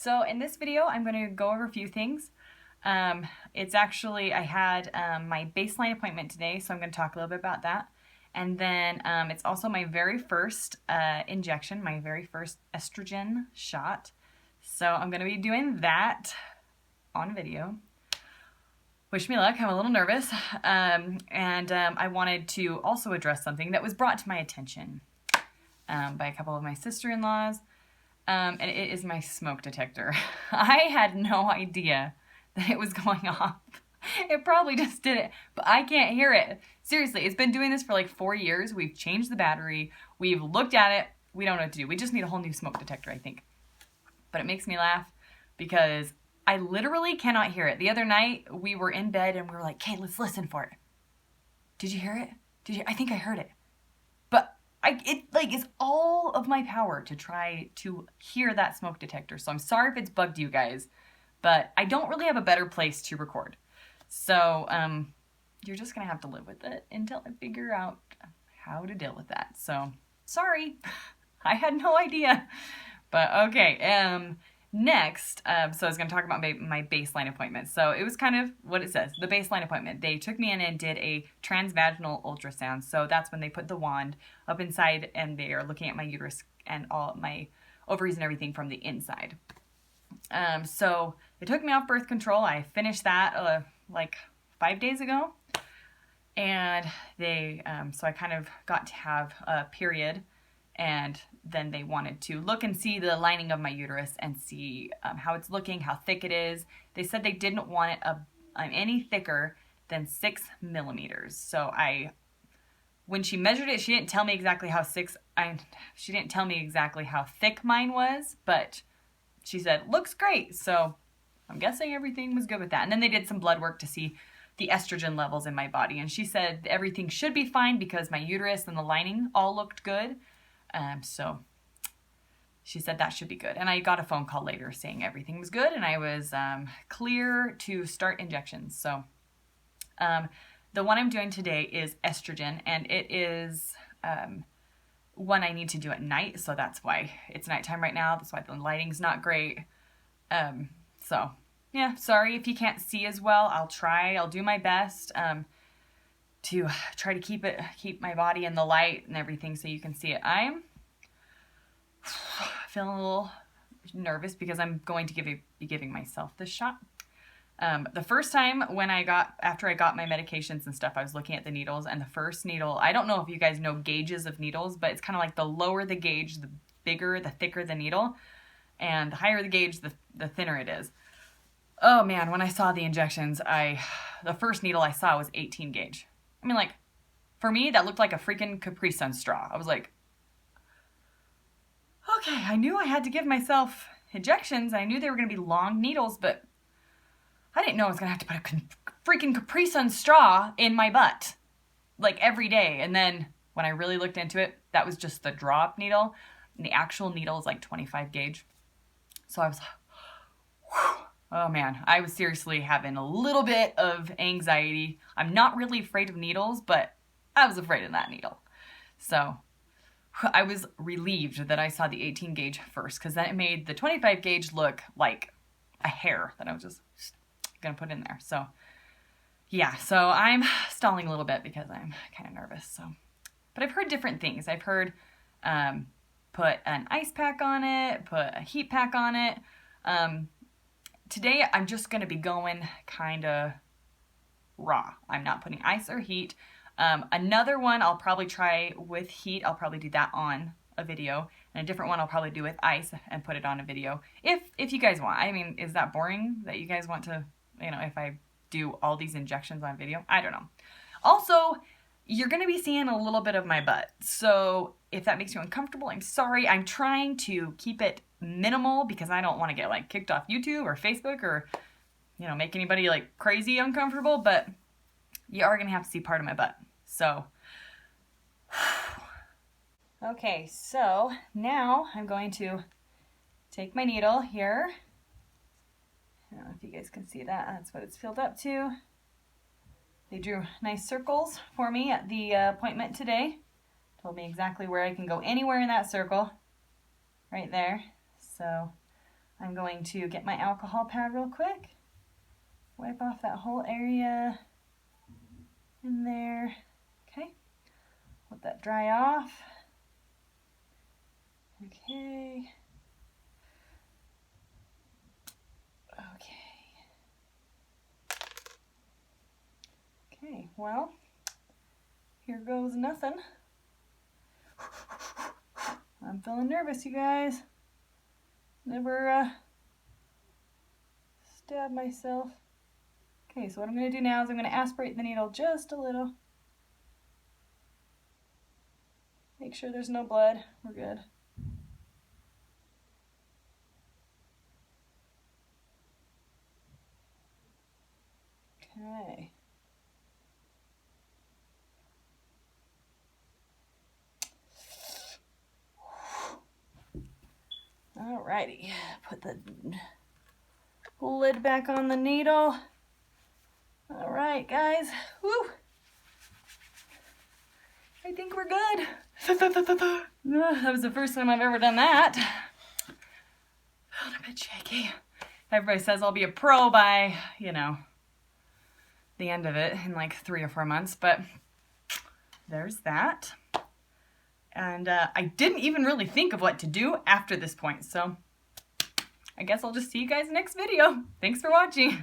So in this video, I'm going to go over a few things. It's actually, I had my baseline appointment today, so I'm going to talk a little bit about that. And then it's also my very first injection, my very first estrogen shot. So I'm going to be doing that on video. Wish me luck, I'm a little nervous. I wanted to also address something that was brought to my attention by a couple of my sister-in-laws. And it is my smoke detector. I had no idea that it was going off. It probably just did it, but I can't hear it. Seriously, it's been doing this for like 4 years. We've changed the battery. We've looked at it. We don't know what to do. We just need a whole new smoke detector, I think. But it makes me laugh because I literally cannot hear it. The other night, we were in bed and we were like, okay, let's listen for it. Did you hear it? I think I heard it. But it's all of my power to try to hear that smoke detector. So I'm sorry if it's bugged you guys, but I don't really have a better place to record. So you're just going to have to live with it until I figure out how to deal with that. So sorry, I had no idea. But okay, next, so I was going to talk about my baseline appointment. So it was kind of what it says, the baseline appointment. They took me in and did a transvaginal ultrasound. So that's when they put the wand up inside and they are looking at my uterus and all my ovaries and everything from the inside. So they took me off birth control. I finished that like 5 days ago. And they, so I kind of got to have a period. And then they wanted to look and see the lining of my uterus and see how it's looking, how thick it is. They said they didn't want it any thicker than 6 millimeters. So when she measured it, she didn't tell me exactly she didn't tell me exactly how thick mine was, but she said, looks great. So I'm guessing everything was good with that. And then they did some blood work to see the estrogen levels in my body. And she said everything should be fine because my uterus and the lining all looked good. So she said that should be good. And I got a phone call later saying everything was good and I was clear to start injections. So the one I'm doing today is estrogen, and it is one I need to do at night. So that's why it's nighttime right now. That's why the lighting's not great. So yeah, sorry if you can't see as well. I'll do my best to try to keep my body in the light and everything so you can see it. I'm feeling a little nervous because I'm going to be giving myself this shot. The first time after I got my medications and stuff, I was looking at the needles, and the first needle, I don't know if you guys know gauges of needles, but it's kind of like the lower the gauge, the bigger, the thicker the needle, and the higher the gauge, the thinner it is. Oh man, when I saw the injections, the first needle I saw was 18 gauge. I mean, like, for me, that looked like a freaking Capri Sun straw. I was like, okay, I knew I had to give myself injections. I knew they were going to be long needles, but I didn't know I was going to have to put a freaking Capri Sun straw in my butt, like, every day. And then when I really looked into it, that was just the drop needle, and the actual needle is like 25 gauge. So I was like, whew. Oh man, I was seriously having a little bit of anxiety. I'm not really afraid of needles, but I was afraid of that needle. So I was relieved that I saw the 18 gauge first, because then it made the 25 gauge look like a hair that I was just gonna put in there. So yeah, so I'm stalling a little bit because I'm kind of nervous. So, but I've heard different things. I've heard put an ice pack on it, put a heat pack on it. Today, I'm just going to be going kind of raw. I'm not putting ice or heat. Another one I'll probably try with heat. I'll probably do that on a video. And a different one I'll probably do with ice and put it on a video. If you guys want. I mean, is that boring that you guys want to, if I do all these injections on video? I don't know. Also, you're going to be seeing a little bit of my butt. So if that makes you uncomfortable, I'm sorry. I'm trying to keep it minimal because I don't want to get like kicked off YouTube or Facebook or, make anybody like crazy uncomfortable, but you are going to have to see part of my butt. So, okay, so now I'm going to take my needle here. I don't know if you guys can see that. That's what it's filled up to. They drew nice circles for me at the appointment today. Told me exactly where I can go anywhere in that circle. Right there. So I'm going to get my alcohol pad real quick, wipe off that whole area in there. Okay, let that dry off. Okay. Okay, well, here goes nothing. I'm feeling nervous, you guys. Never stab myself. Okay, so what I'm going to do now is I'm going to aspirate the needle just a little. Make sure there's no blood. We're good. Okay. Alrighty, put the lid back on the needle. Alright, guys. Woo! I think we're good. That was the first time I've ever done that. Felt a bit shaky. Everybody says I'll be a pro by, you know, the end of it in like 3 or 4 months, but there's that. And I didn't even really think of what to do after this point, so I guess I'll just see you guys next video. Thanks for watching.